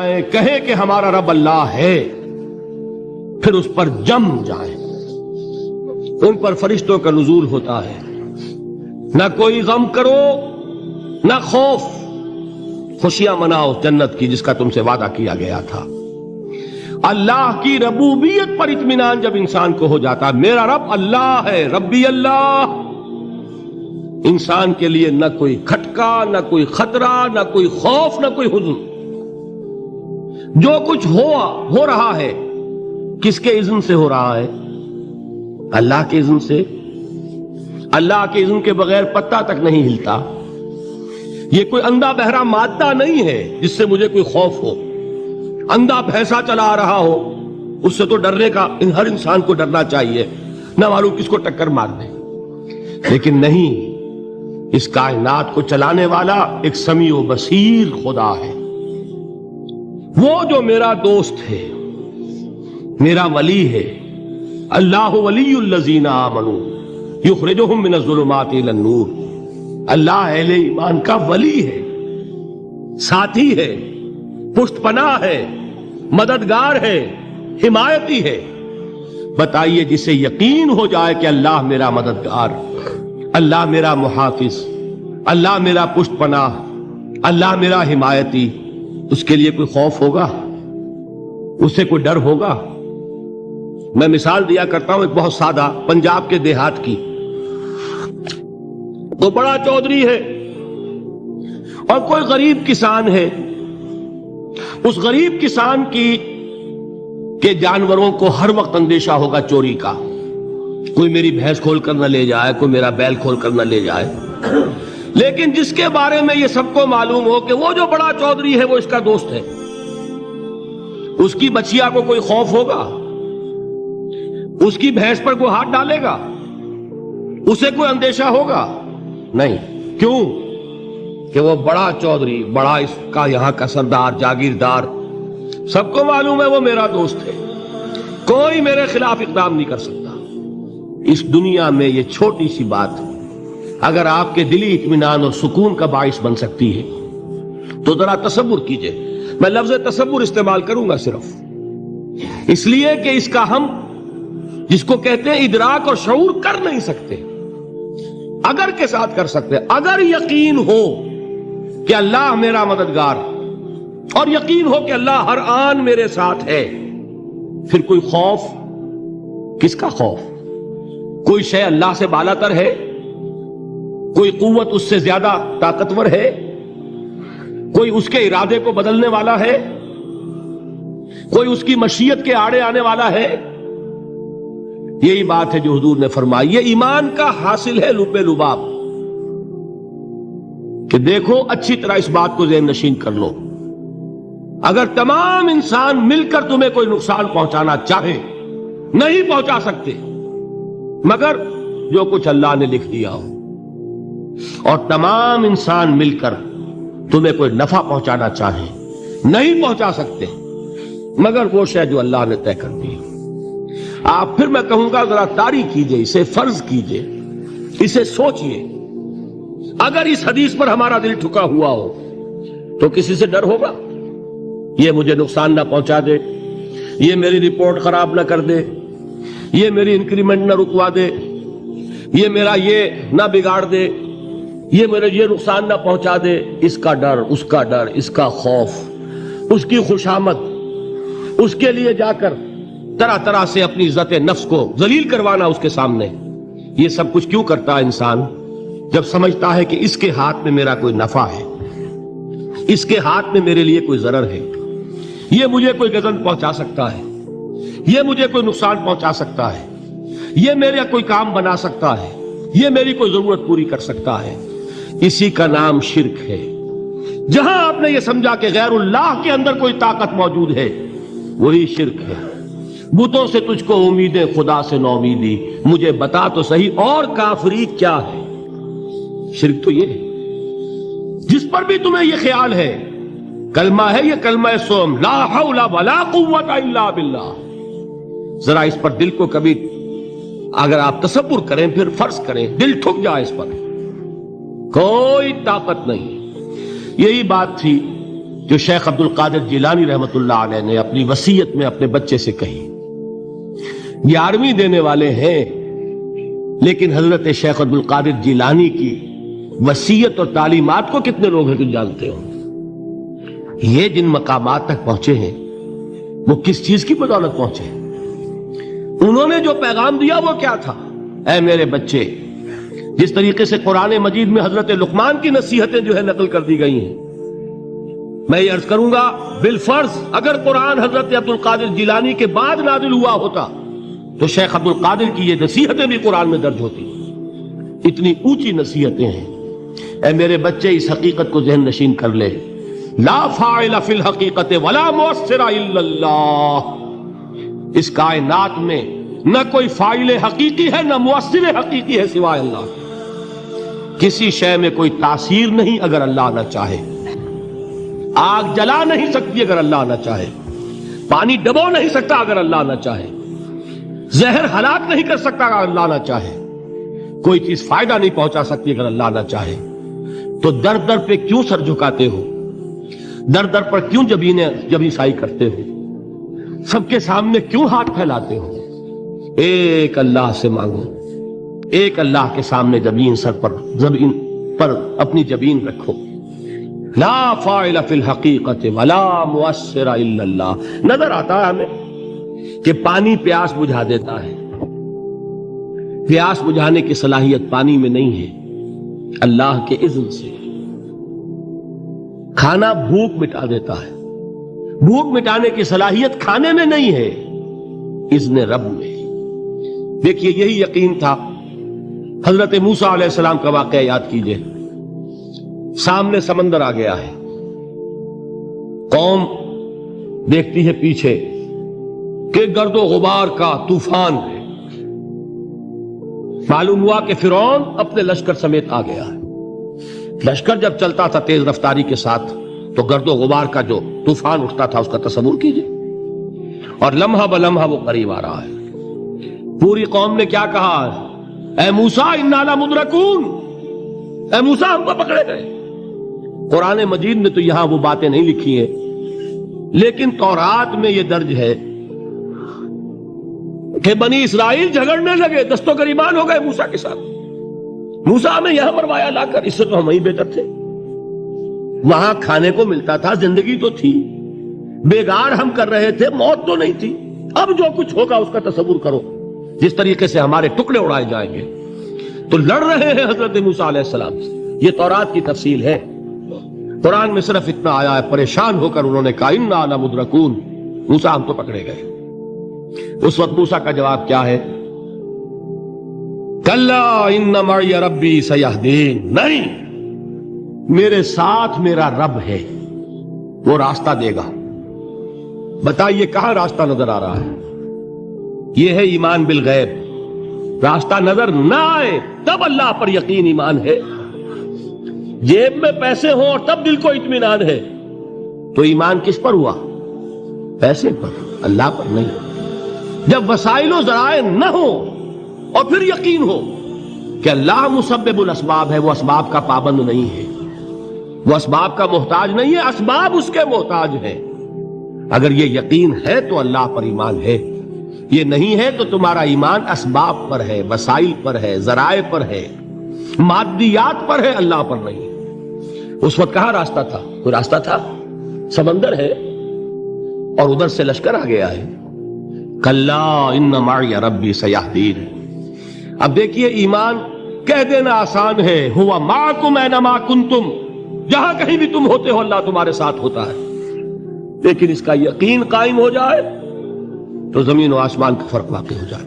جائیں, کہیں کہ ہمارا رب اللہ ہے, پھر اس پر جم جائیں. ان پر فرشتوں کا نزول ہوتا ہے. نہ کوئی غم کرو نہ خوف, خوشیاں مناؤ جنت کی جس کا تم سے وعدہ کیا گیا تھا. اللہ کی ربوبیت پر اطمینان جب انسان کو ہو جاتا, میرا رب اللہ ہے, ربی اللہ, انسان کے لیے نہ کوئی کھٹکا, نہ کوئی خطرہ, نہ کوئی خوف, نہ کوئی حزن. جو کچھ ہو رہا ہے کس کے اذن سے ہو رہا ہے؟ اللہ کے اذن سے. اللہ کے اذن کے بغیر پتا تک نہیں ہلتا. یہ کوئی اندھا بہرا مادہ نہیں ہے جس سے مجھے کوئی خوف ہو. اندھا بھینسا چلا آ رہا ہو اس سے تو ڈرنے کا ہر انسان کو ڈرنا چاہیے, نہ معلوم کس کو ٹکر مار دے. لیکن نہیں, اس کائنات کو چلانے والا ایک سمیع و بصیر خدا ہے. وہ جو میرا دوست ہے, میرا ولی ہے. اللہ ولی الذین آمنوا یخرجہم من الظلمات الی النور. اللہ اہل ایمان کا ولی ہے, ساتھی ہے, پشت پناہ ہے, مددگار ہے, حمایتی ہے. بتائیے جسے یقین ہو جائے کہ اللہ میرا مددگار, اللہ میرا محافظ, اللہ میرا پشت پناہ, اللہ میرا حمایتی, اس کے لیے کوئی خوف ہوگا؟ اسے کوئی ڈر ہوگا؟ میں مثال دیا کرتا ہوں ایک بہت سادہ پنجاب کے دیہات کی. وہ بڑا چودھری ہے اور کوئی غریب کسان ہے. اس غریب کسان کے جانوروں کو ہر وقت اندیشہ ہوگا چوری کا. کوئی میری بھینس کھول کر نہ لے جائے, کوئی میرا بیل کھول کر نہ لے جائے. لیکن جس کے بارے میں یہ سب کو معلوم ہو کہ وہ جو بڑا چودھری ہے وہ اس کا دوست ہے, اس کی بچیا کو کوئی خوف ہوگا؟ اس کی بھینس پر کوئی ہاتھ ڈالے گا؟ اسے کوئی اندیشہ ہوگا؟ نہیں. کیوں؟ کہ وہ بڑا چودھری, بڑا اس کا یہاں کا سردار, جاگیردار, سب کو معلوم ہے وہ میرا دوست ہے, کوئی میرے خلاف اقدام نہیں کر سکتا. اس دنیا میں یہ چھوٹی سی بات اگر آپ کے دلی اطمینان اور سکون کا باعث بن سکتی ہے تو ذرا تصور کیجئے. میں لفظ تصور استعمال کروں گا صرف اس لیے کہ اس کا ہم جس کو کہتے ہیں ادراک اور شعور کر نہیں سکتے, اگر کے ساتھ کر سکتے. اگر یقین ہو کہ اللہ میرا مددگار اور یقین ہو کہ اللہ ہر آن میرے ساتھ ہے, پھر کوئی خوف, کس کا خوف؟ کوئی شے اللہ سے بالا تر ہے؟ کوئی قوت اس سے زیادہ طاقتور ہے؟ کوئی اس کے ارادے کو بدلنے والا ہے؟ کوئی اس کی مشیت کے آڑے آنے والا ہے؟ یہی بات ہے جو حضور نے فرمائی. یہ ایمان کا حاصل ہے لب لباب کہ دیکھو اچھی طرح اس بات کو ذہن نشین کر لو. اگر تمام انسان مل کر تمہیں کوئی نقصان پہنچانا چاہے نہیں پہنچا سکتے مگر جو کچھ اللہ نے لکھ دیا ہو, اور تمام انسان مل کر تمہیں کوئی نفع پہنچانا چاہے نہیں پہنچا سکتے مگر وہ شے جو اللہ نے طے کر دی. آپ پھر میں کہوں گا ذرا طاری کیجئے, اسے فرض کیجئے, اسے سوچئے. اگر اس حدیث پر ہمارا دل ٹھکا ہوا ہو تو کسی سے ڈر ہوگا؟ یہ مجھے نقصان نہ پہنچا دے, یہ میری رپورٹ خراب نہ کر دے, یہ میری انکریمنٹ نہ رکوا دے, یہ میرا یہ نہ بگاڑ دے, یہ میرے یہ نقصان نہ پہنچا دے. اس کا ڈر, اس کا ڈر, اس کا خوف, اس کی خوشامد, اس کے لیے جا کر طرح طرح سے اپنی عزت نفس کو ذلیل کروانا اس کے سامنے. یہ سب کچھ کیوں کرتا ہے انسان؟ جب سمجھتا ہے کہ اس کے ہاتھ میں میرا کوئی نفع ہے, اس کے ہاتھ میں میرے لیے کوئی ضرر ہے, یہ مجھے کوئی گزن پہنچا سکتا ہے, یہ مجھے کوئی نقصان پہنچا سکتا ہے, یہ میرا کوئی کام بنا سکتا ہے, یہ میری کوئی ضرورت پوری کر سکتا ہے. اسی کا نام شرک ہے. جہاں آپ نے یہ سمجھا کہ غیر اللہ کے اندر کوئی طاقت موجود ہے وہی شرک ہے. بتوں سے تجھ کو امیدیں, خدا سے نو امیدی, مجھے بتا تو صحیح اور کافری کیا ہے. شرک تو یہ ہے. جس پر بھی تمہیں یہ خیال ہے کلمہ ہے, یہ کلمہ سوم, لا حول ولا قوت الا باللہ. ذرا اس پر دل کو کبھی اگر آپ تصور کریں, پھر فرض کریں, دل ٹھک جائے اس پر, کوئی طاقت نہیں. یہی بات تھی جو شیخ عبد القادر جیلانی رحمت اللہ علیہ نے اپنی وصیت میں اپنے بچے سے کہی. 11ویں دینے والے ہیں، لیکن حضرت شیخ عبد القادر جیلانی کی وصیت اور تعلیمات کو کتنے لوگ ہیں کہ جانتے ہو؟ یہ جن مقامات تک پہنچے ہیں وہ کس چیز کی بدولت پہنچے ہیں؟ انہوں نے جو پیغام دیا وہ کیا تھا؟ اے میرے بچے، جس طریقے سے قرآن مجید میں حضرت لقمان کی نصیحتیں جو ہے نقل کر دی گئی ہیں، میں یہ عرض کروں گا بالفرض اگر قرآن حضرت عبد القادر جیلانی کے بعد نازل ہوا ہوتا تو شیخ عبد القادر کی یہ نصیحتیں بھی قرآن میں درج ہوتی. اتنی اونچی نصیحتیں ہیں. اے میرے بچے، اس حقیقت کو ذہن نشین کر لے، لا فاعل فی الحقیقت ولا مؤثر الا اللہ. اس کائنات میں نہ کوئی فاعل حقیقی ہے نہ مؤثر حقیقی ہے سوائے اللہ. کسی شے میں کوئی تاثیر نہیں اگر اللہ نہ چاہے. آگ جلا نہیں سکتی اگر اللہ نہ چاہے. پانی ڈبو نہیں سکتا اگر اللہ نہ چاہے. زہر ہلاک نہیں کر سکتا اگر اللہ نہ چاہے. کوئی چیز فائدہ نہیں پہنچا سکتی اگر اللہ نہ چاہے. تو در در پہ کیوں سر جھکاتے ہو؟ در در پر کیوں جبیں سائی کرتے ہو؟ سب کے سامنے کیوں ہاتھ پھیلاتے ہو؟ ایک اللہ سے مانگو. ایک اللہ کے سامنے زمین پر اپنی جبین رکھو. لا فاعل فی الحقیقت ولا مؤثر الا اللہ. نظر آتا ہے ہمیں کہ پانی پیاس بجھا دیتا ہے. پیاس بجھانے کی صلاحیت پانی میں نہیں ہے، اللہ کے اذن سے. کھانا بھوک مٹا دیتا ہے، بھوک مٹانے کی صلاحیت کھانے میں نہیں ہے، اذن رب میں. دیکھیے یہی یقین تھا. حضرت موسیٰ علیہ السلام کا واقعہ یاد کیجئے. سامنے سمندر آ گیا ہے، قوم دیکھتی ہے پیچھے کہ گرد و غبار کا طوفان ہے. معلوم ہوا کہ فرعون اپنے لشکر سمیت آ گیا ہے. لشکر جب چلتا تھا تیز رفتاری کے ساتھ تو گرد و غبار کا جو طوفان اٹھتا تھا اس کا تصور کیجئے. اور لمحہ بلمحہ وہ قریب آ رہا ہے. پوری قوم نے کیا کہا؟ اے موسیٰ انا لمدرکون، اے موسیٰ ہم کو پکڑے گئے. قرآن مجید نے تو یہاں وہ باتیں نہیں لکھی ہیں، لیکن تورات میں یہ درج ہے کہ بنی اسرائیل جھگڑنے لگے، دست و گریبان ہو گئے موسیٰ کے ساتھ. موسیٰ ہمیں یہاں مروایا لا کر، اس سے تو ہم ہی بہتر تھے. وہاں کھانے کو ملتا تھا، زندگی تو تھی، بیگار ہم کر رہے تھے، موت تو نہیں تھی. اب جو کچھ ہوگا اس کا تصور کرو، جس طریقے سے ہمارے ٹکڑے اڑائے جائیں گے. تو لڑ رہے ہیں حضرت موسیٰ علیہ السلام سے. یہ تورات کی تفصیل ہے. قرآن میں صرف اتنا آیا ہے، پریشان ہو کر انہوں نے کہا انا لمدرکون، موسیٰ ہم تو پکڑے گئے. اس وقت موسیٰ کا جواب کیا ہے؟ کلا ان معی ربی سیہدین. نہیں، میرے ساتھ میرا رب ہے، وہ راستہ دے گا. بتائیے کہاں راستہ نظر آ رہا ہے؟ یہ ہے ایمان بالغیب. راستہ نظر نہ آئے تب اللہ پر یقین ایمان ہے. جیب میں پیسے ہوں اور تب دل کو اطمینان ہے تو ایمان کس پر ہوا؟ پیسے پر، اللہ پر نہیں. جب وسائل و ذرائع نہ ہو اور پھر یقین ہو کہ اللہ مسبب الاسباب ہے، وہ اسباب کا پابند نہیں ہے، وہ اسباب کا محتاج نہیں ہے، اسباب اس کے محتاج ہیں. اگر یہ یقین ہے تو اللہ پر ایمان ہے. یہ نہیں ہے تو تمہارا ایمان اسباب پر ہے، وسائل پر ہے، ذرائع پر ہے، مادیات پر ہے، اللہ پر نہیں. اس وقت کہاں راستہ تھا؟ کوئی راستہ تھا؟ سمندر ہے اور ادھر سے لشکر آ گیا ہے. کلا ان معی ربی سیہدین. اب دیکھیے ایمان کہہ دینا آسان ہے، ہوا معکم اینما کنتم، جہاں کہیں بھی تم ہوتے ہو اللہ تمہارے ساتھ ہوتا ہے. لیکن اس کا یقین قائم ہو جائے تو زمین و آسمان کا فرق واقع ہو جائے.